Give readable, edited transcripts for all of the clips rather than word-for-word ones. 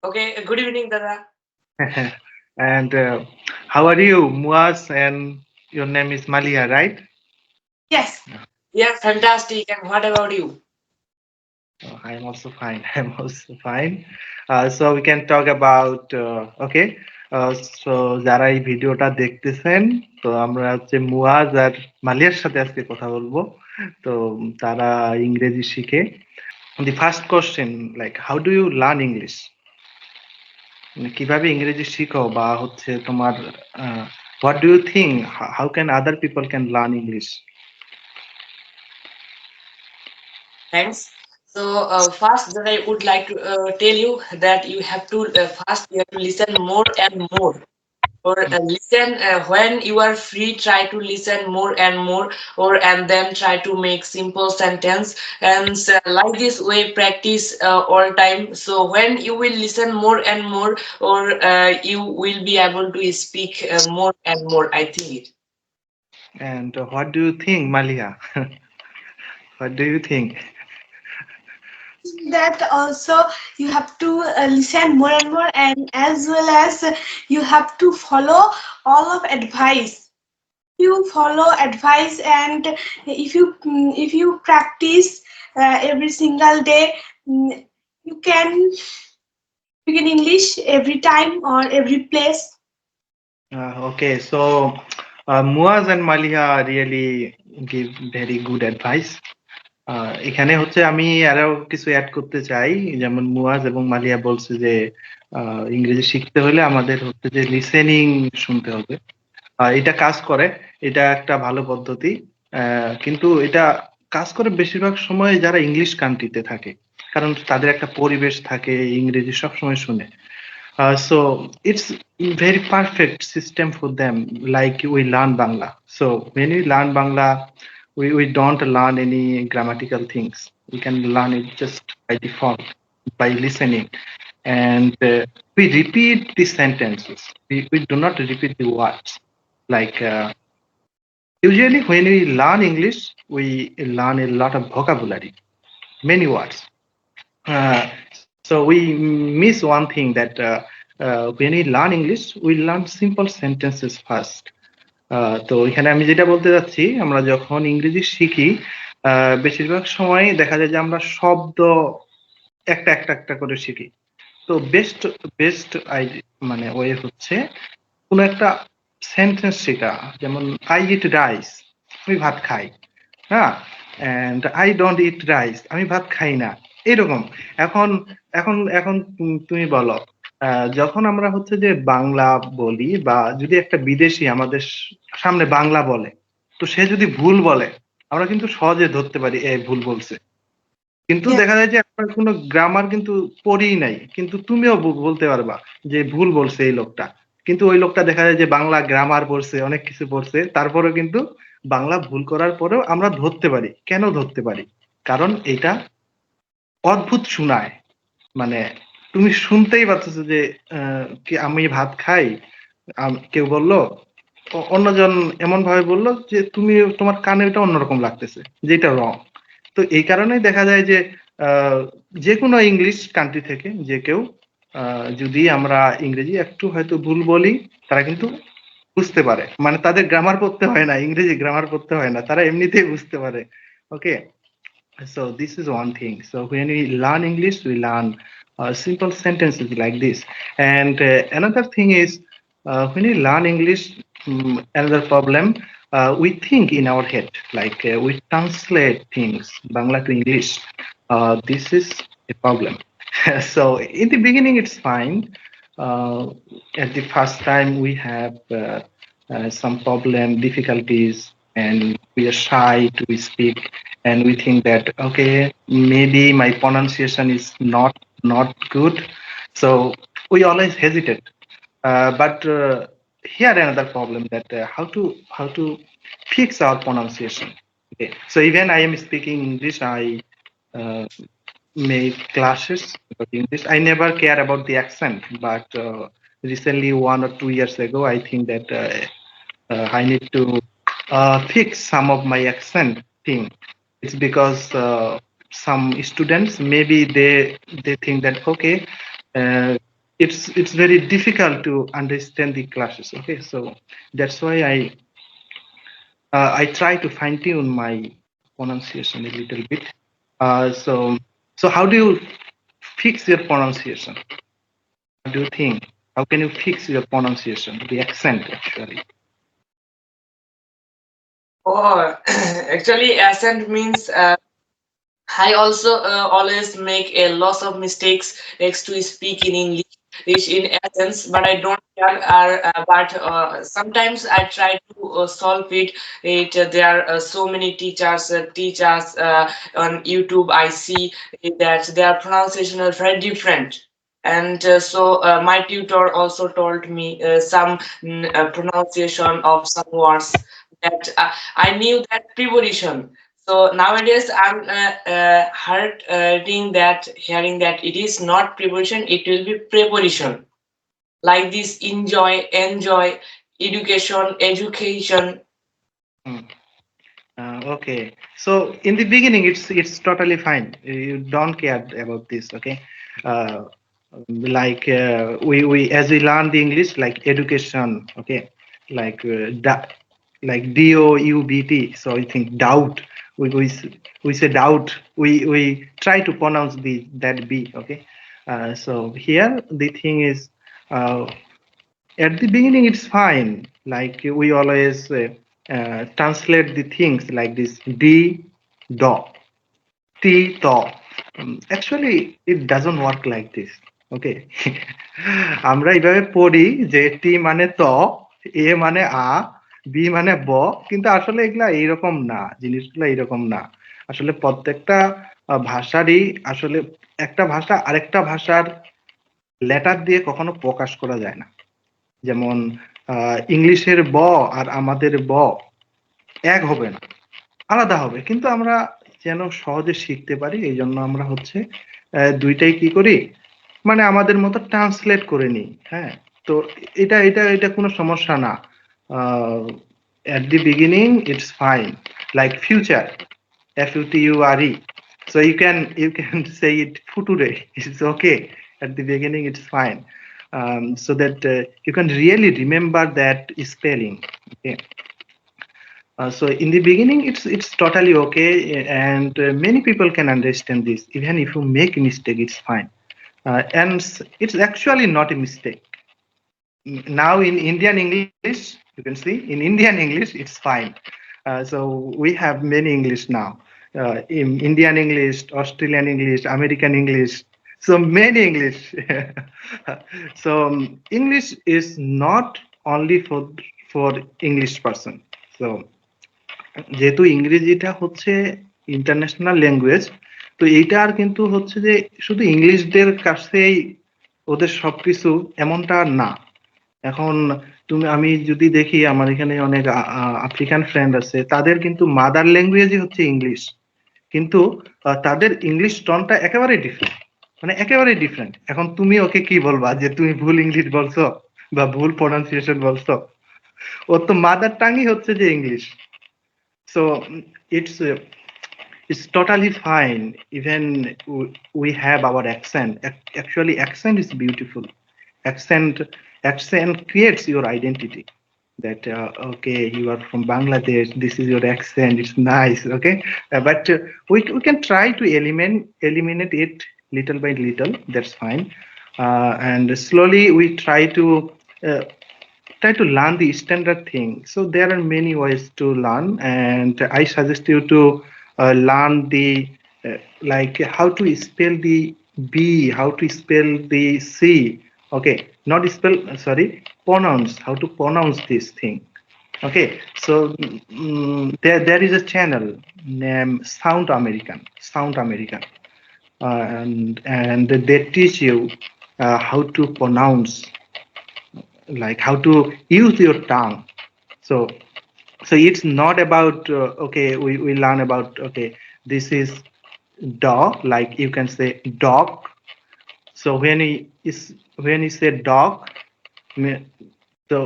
Okay, good evening, Dada. And how are you, Muaz? And your name is Maliha, right? Yes, Yeah, fantastic. And what about you? I am also fine. I'm also fine. So we can talk about okay. So যারা এই ভিডিওটা দেখতেছেন, তো আমরা হচ্ছে মুয়াজ আর মালিয়ার সাথে আজকে কথা বলবো। তো তারা ইংরেজি শিখে। The first question, like, how do you learn English? মানে কিভাবে ইংরেজি শিখো বা হচ্ছে তোমার what do you think? How can other people can learn English? Thanks. So, first, that I would like to tell you that you have to first you have to listen more and more. Or listen when you are free. Try to listen more and more, or and then try to make simple sentence and like this way practice all time. So when you will listen more and more, or you will be able to speak more and more. I think it. And what do you think, Maliha? What do you think? that also you have to listen more and more, and as well as you have to follow all of advice. You follow advice, and if you practice every single day, mm, you can speak in English every time or every place. Okay, so Muaz and Maliha really give very good advice. এখানে হচ্ছে আমি আরো কিছু add করতে চাই, যেমন মুয়াজ এবং মালিয়া বলছে যে ইংরেজি শিখতে হলে আমাদের হচ্ছে যে লিসেনিং শুনতে হবে। এটা কাজ করে, এটা একটা ভালো পদ্ধতি। কিন্তু এটা কাজ করে বেশিরভাগ সময় যারা ইংলিশ কান্ট্রিতে থাকে, কারণ তাদের একটা পরিবেশ থাকে ইংরেজি সবসময় শুনে। So it's very perfect system for them. Like we learn Bangla. So when we learn Bangla, we don't learn any grammatical things. We can learn it just by default, by listening. And we repeat the sentences. We do not repeat the words. Like usually when we learn English, we learn a lot of vocabulary, many words. So we miss one thing that when we learn English, we learn simple sentences first. তো এখানে আমি যেটা বলতে চাচ্ছি, আমরা যখন ইংরেজি শিখি বেশিরভাগ সময় দেখা যায় যে আমরা শব্দ একটা একটা একটা করে শিখি। তো বেস্ট বেস্ট মানে ওয়ে হচ্ছে কোনো একটা সেন্টেন্স শেখা, যেমন আই ইট রাইস, আমি ভাত খাই। হ্যাঁ, and I don't eat rice, আমি ভাত খাই না, এরকম। এখন এখন এখন তুমি বলো, যখন আমরা হচ্ছে যে বাংলা বলি বা যদি একটা বিদেশি আমাদের সামনে বাংলা বলে, তো সে যদি ভুল বলে আমরা কিন্তু সহজে ধরতে পারি এ ভুল বলছে। কিন্তু Yeah. দেখা যায় যে আপনার কোনো গ্রামার কিন্তু পড়িই নাই, কিন্তু তুমিও বলতে পারবা যে ভুল বলছে এই লোকটা। কিন্তু ওই লোকটা দেখা যায় যে বাংলা গ্রামার পড়ছে, অনেক কিছু পড়ছে, তারপরেও কিন্তু বাংলা ভুল করার পরেও আমরা ধরতে পারি। কেন ধরতে পারি? কারণ এটা অদ্ভুত শোনায়। মানে তুমি শুনতেই পারতেছো যে কি আমি ভাত খাই, কেউ বললো, অন্যজন এমন ভাবে বললো যে তুমি তোমার কানে ওটা অন্যরকম লাগতেছে, যেটা রং। তো এই কারণেই দেখা যায় যে আহ, যে কোনো ইংলিশ কান্ট্রি থেকে যে কেউ যদি আমরা ইংরেজি একটু হয়তো ভুল বলি, তারা কিন্তু বুঝতে পারে। মানে তাদের গ্রামার পড়তে হয় না, ইংরেজি গ্রামার পড়তে হয় না, তারা এমনিতেই বুঝতে পারে। ওকে, so this is one thing. So when we learn English, we learn simple sentences like this. And another thing is when we learn English, another problem, we think in our head, like we translate things Bangla to English. This is a problem. So in the beginning it's fine. uh, at the first time we have some problem, difficulties, and we are shy to speak, and we think that okay, maybe my pronunciation is not good, so we always hesitate. But here another problem, that how to fix our pronunciation. Okay, so even I am speaking English, I uh, make classes about English. I never care about the accent, but recently 1 or 2 years ago, I think that I need to fix some of my accent thing. It's because some students maybe they think that okay, it's very difficult to understand the classes. Okay, so that's why I try to fine tune my pronunciation a little bit. So how do you fix your pronunciation? What do you think? How can you fix your pronunciation, the accent actually? Oh, actually, accent means I also always make a lot of mistakes next to speak in English in essence, but I don't care. But sometimes I try to solve it. There are so many teachers teach us on YouTube. I see that their pronunciation are very different. And so my tutor also told me some pronunciation of some words that I knew that preposition. So nowadays I'm hearing that it is not preposition, it will be preposition. Like this, enjoy, education, education. Hmm. Okay, so in the beginning, it's totally fine. You don't care about this. Okay, uh, we as we learn the English, like education. Okay, like like doubt. So I think doubt. We say doubt. We try to pronounce the that b. Okay, so here the thing is. At the beginning it's fine, like we always translate the things like this d do t to. Actually it doesn't work like this. Okay. আমরা এইভাবে পড়ি যে টি মানে ত, এ মানে আ, B মানে ব, কিন্তু আসলে এগুলা এইরকম না, জিনিসগুলো এইরকম না। আসলে প্রত্যেকটা ভাষারই আসলে একটা ভাষা আরেকটা ভাষার লেটার দিয়ে কখনো প্রকাশ করা যায় না। যেমন ইংলিশের ব আর আমাদের ব এক হবে না, আলাদা হবে, কিন্তু আমরা যেন সহজে শিখতে পারি এই জন্য আমরা হচ্ছে দুইটাই কি করি, মানে আমাদের মতো ট্রান্সলেট করে নিই। হ্যাঁ, তো এটা কোনো সমস্যা না। At the beginning it's fine, like future, FUTURE, so you can say it future, it's okay. At the beginning it's fine, so that you can really remember that spelling. Okay. So in the beginning it's totally okay, and many people can understand this. Even if you make a mistake, it's fine, and it's actually not a mistake. Now in Indian English, you can see in Indian English it's fine. So we have many English now, in Indian English, Australian English, American English, so many English. So English is not only for English person. So যেহেতু ইংরেজিটা হচ্ছে international language, তো এইটা আর কিন্তু হচ্ছে যে শুধু ইংলিশদের কাছেই ওদের সবকিছু, এমনটা না। এখন আমি যদি দেখি আমার এখানে অনেক আফ্রিকান ফ্রেন্ড আছে, তাদের কিন্তু মাদার ল্যাঙ্গুয়েজই হচ্ছে ইংলিশ, কিন্তু তাদের ইংলিশ টনটা একেবারে ডিফারেন্ট, মানে একেবারে ডিফারেন্ট। এখন তুমি ওকে কি বলবা যে তুমি ভুল ইংলিশ বলছো বা ভুল প্রনাউন্সিয়েশন বলছো? ওর তো মাদার টাংই হচ্ছে যে English. So it's totally fine. Even we have our accent. Actually, accent is beautiful. Accent accent creates your identity. That okay, you are from Bangladesh. This is your accent. It's nice. Okay, but we can try to eliminate it little by little. That's fine. And slowly we try to learn the standard thing. So there are many ways to learn, and I suggest you to learn the like how to spell the B, how to spell the C. Okay, not spell, sorry, pronounce, how to pronounce this thing. Okay, so there is a channel named Sound American, and they teach you how to pronounce, like how to use your tongue. So so it's not about okay, we learn about, okay, this is dog, like you can say dog. So when you say dog, তো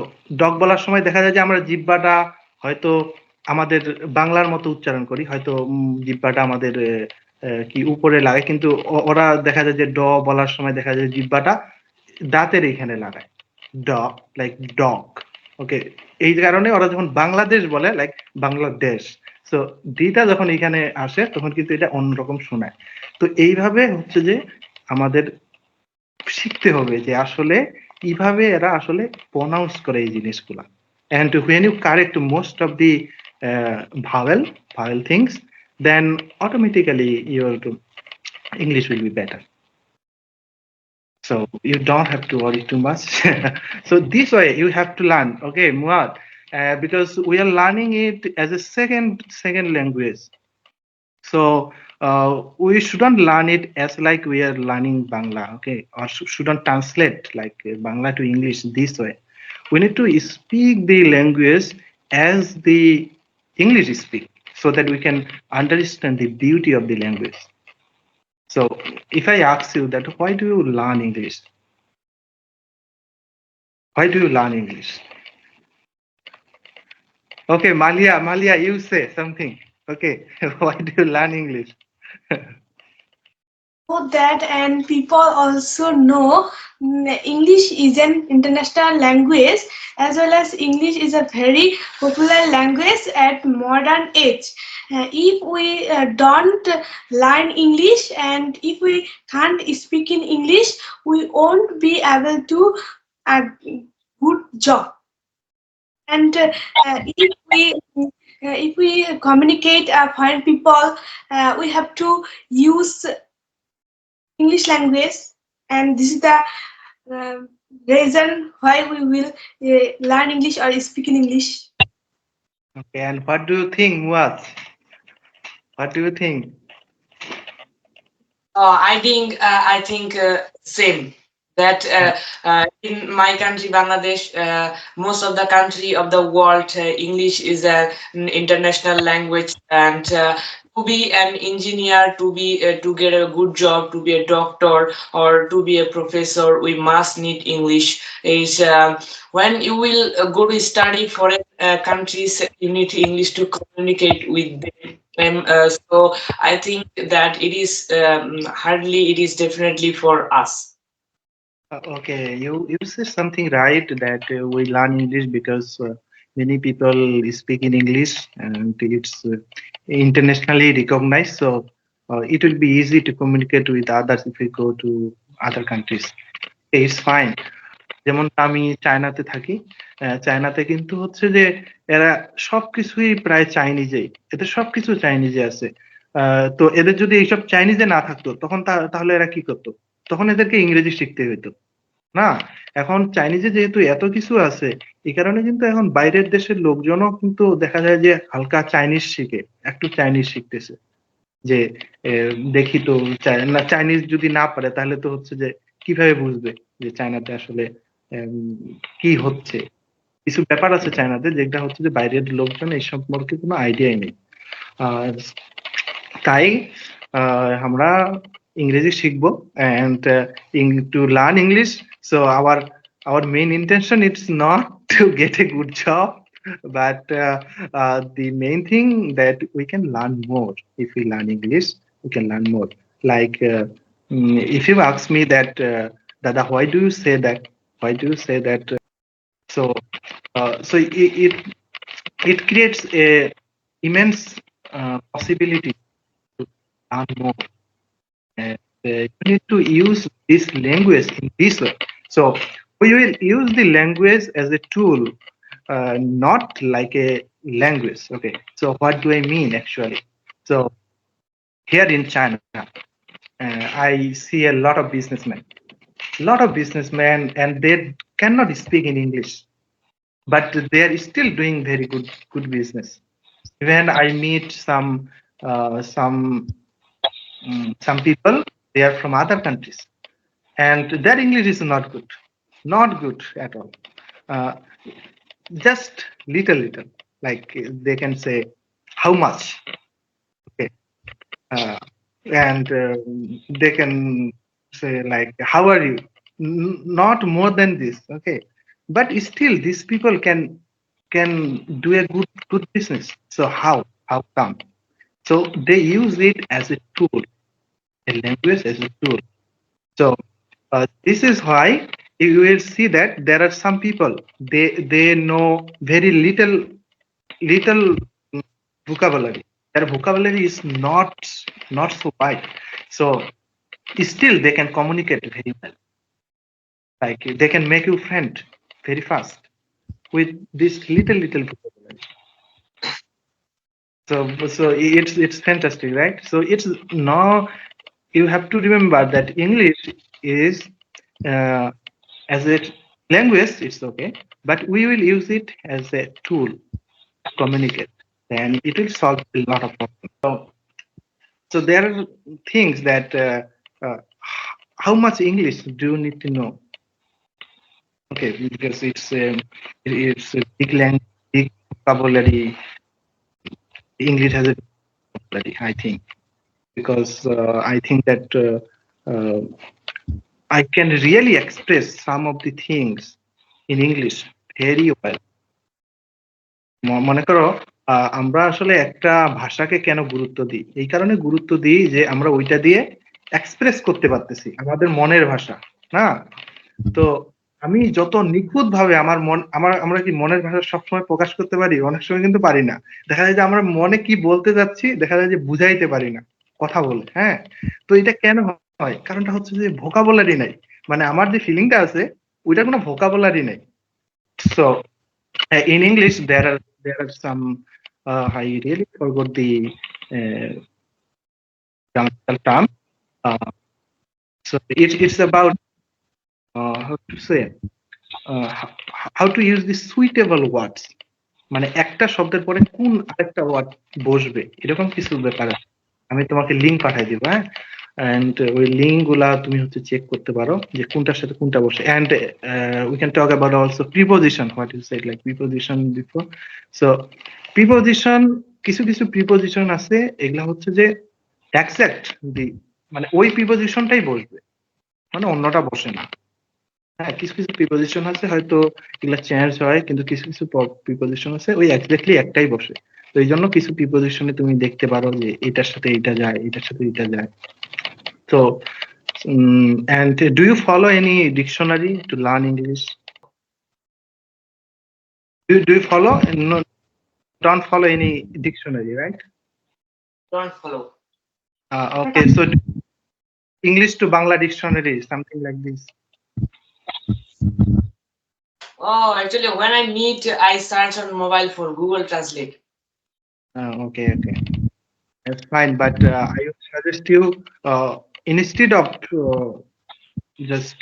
dog বলার সময় দেখা যায় যে আমরা জিহ্বাটা হয়তো আমাদের বাংলার মতো উচ্চারণ করি, হয়তো জিহ্বাটা আমাদের কি উপরে লাগে, কিন্তু ওরা দেখা যায় যে ড বলার সময় দেখা যায় জিহ্বাটা দাঁতের এখানে লাগায়, ড, লাইক ডগ। ওকে, এই কারণে ওরা যখন বাংলাদেশ বলে লাইক বাংলাদেশ, সো ডিটা যখন এখানে আসে তখন কিন্তু এটা অন্যরকম শোনায়। তো এইভাবে হচ্ছে যে আমাদের শিখতে হবে যে আসলে কিভাবে এরা আসলে প্রনাউন্স করে এই জিনিসগুলা। And when you correct most of the vowel things, then automatically your English will be better. So you don't have to worry too much. So this way you have to learn, okay, Muad, because we are learning it as a second language. So we shouldn't learn it as like we are learning Bangla, okay, or shouldn't translate like Bangla to English this way. We need to speak the language as the English speak, so that we can understand the beauty of the language. So if I ask you that why do you learn English? Why do you learn English? Okay, Malia, you say something. Okay, why do you learn English? So that, and people also know English is an international language, as well as English is a very popular language at modern age. If we don't learn English, and if we can't speak in English, we won't be able to a good job. And if we communicate foreign people, we have to use English language, and this is the uh, reason why we will learn English or speak in English. Okay, and what do you think, Muaz? What do you think? I think same that in my country Bangladesh, most of the country of the world, English is an international language, and to be an engineer, to get a good job, to be a doctor or to be a professor, we must need English. Is when you will go to study foreign countries, you need English to communicate with them. So I think that it is hardly, it is definitely for us. Okay, you say something right that we learn English because many people speak in English and it's internationally recognized. So it will be easy to communicate with others if we go to other countries. Okay, it's fine. যেমন আমি চায়নাতে থাকি, চায়নাতে কিন্তু হচ্ছে যে এরা সবকিছুই প্রায় চাইনিজেই, এদের সবকিছু চাইনিজে আছে। তো এদের যদি এইসব চাইনিজে না থাকতো তখন তাহলে এরা কি করতো? তখন এদেরকে ইংরেজি শিখতে হইতো না। এখন চাইনিজে যেহেতু এত কিছু আছে, এই কারণে কিন্তু এখন বাইরের দেশের লোকজনও কিন্তু দেখা যায় যে হালকা চাইনিজ শিখে, একটু চাইনিজ শিখতেছে। যে দেখি তো চাইনিজ যদি না পারে তাহলে তো হচ্ছে যে কিভাবে বুঝবে যে চায়নাতে আসলে কি হচ্ছে। কিছু ব্যাপার আছে চায়নাতে যেটা হচ্ছে যে বাইরের লোকজন এই সম্পর্কে কোনো আইডিয়াই নেই। আর তাই আমরা ইংরেজি শিখবো, and to learn English. So our main intention is not to get a good job, but the main thing that we can learn more. If we learn English, we can learn more. Like if you ask me that, Dada, why do you say that? Why do you say that? So it creates a immense possibility to learn more. And you need to use this language in this way. So we will use the language as a tool, not like a language. Okay. So what do I mean actually? So here in China, I see a lot of businessmen, and they cannot speak in English, but they are still doing very good business. When I meet some people, they are from other countries, and their English is not good at all. Uh, just little, like they can say how much, okay, uh, and they can say like how are you, not more than this, okay. But still, these people can do a good business. So how come? So they use it as a tool, a language as a tool. So this is why. you will see that there are some people, they know very little vocabulary. Their vocabulary is not so wide. So still they can communicate very well. Like they can make you friend very fast with this little vocabulary. So it's fantastic, right? So it's now you have to remember that English is uh, as a language, it's okay, but we will use it as a tool to communicate, and it will solve a lot of problems. So there are things that uh, how much English do you need to know? Okay, because it's a big language, big vocabulary. English has a vocabulary, I think, because I think that I can really express some of the things in English very well. মনে করো আমরা আসলে একটা ভাষাকে কেন গুরুত্ব দিই, এই কারণে গুরুত্ব দিই যে আমরা ওইটা দিয়ে এক্সপ্রেস করতে পারতেছি আমাদের মনের ভাষা, না? তো আমি যত নিখুঁত ভাবে আমার মন আমরা কি মনের ভাষা সবসময় প্রকাশ করতে পারি? অনেক সময় কিন্তু পারি না। দেখা যায় যে আমরা মনে কি বলতে যাচ্ছি দেখা যায় যে বুঝাইতে পারি না কথা বলে, হ্যাঁ? তো এটা কেন হয়? কারণটা হচ্ছে যে ভোকাবুলারি নাই, মানে আমার যে ফিলিংটা আছে ওইটা কোনো ভোকাবুলারি নেই। So in English, there are some. I really forgot the grammatical term. Uh, so it's about how to say how to use the suitable words. মানে একটা শব্দের পরে কোন আরেকটা ওয়ার্ড বসবে এরকম কিছু ব্যাপার আছে। আমি তোমাকে লিঙ্ক পাঠাই দিব, হ্যাঁ? এন্ড ওই লিঙ্ক গুলা তুমি হচ্ছে চেক করতে পারো যে কোনটার সাথে কোনটা বসে। And we can talk about also preposition, what you said like preposition before. So preposition, কিছু কিছু প্রিপোজিশন আছে এগুলা হচ্ছে যে এক্সাক্ট দি, মানে ওই প্রিপোজিশনটাই বসবে, মানে অন্যটা বসে না। হ্যাঁ, কিছু কিছু প্রিপোজিশন আছে হয়তো এগুলা চেঞ্জ হয়, কিন্তু কিছু কিছু প্রিপোজিশন আছে ওই এক্স্যাক্টলি একটাই বসে। তো এই জন্য কিছু প্রিপোজিশনে তুমি দেখতে পারো যে এটার সাথে এটা যায়, এটার সাথে এটা যায়। তো and do you follow any dictionary to learn English? Do you follow? No, don't follow any dictionary, right? Don't follow. Okay, so English to Bangla dictionary, something like this. Oh, actually, when I meet, I search on mobile for Google Translate. Okay, that's fine. But I would suggest you instead of just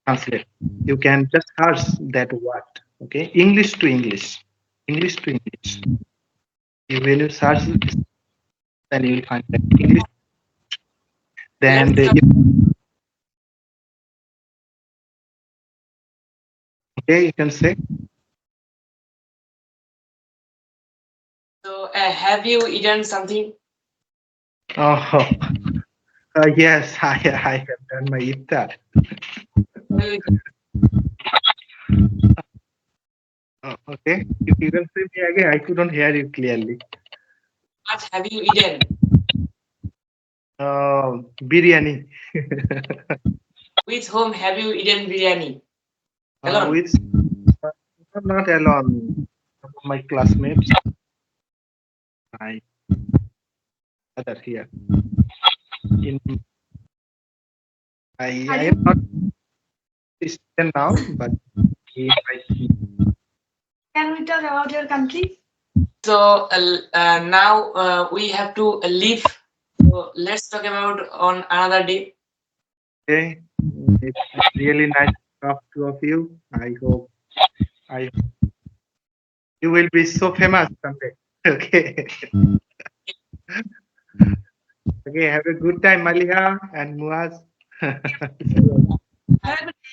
translate, you can just search that word. Okay, English to English, English to English. When you search it, then you will find that English. Then okay, you can say. So, have you eaten something? Oh, yes, I have done my iftar. Okay, if you can say me again, I couldn't hear you clearly. What have you eaten? Biryani. With whom have you eaten biryani? Alone? With not alone. Some of my classmates. I other here. In I am not a student now, but Can we talk about your country? So now we have to leave. So let's talk about on another day. okay. It's really nice to talk to of you. I hope you will be so famous someday. Okay. Okay. Have a good time, Maliha and Muwaj. Have a good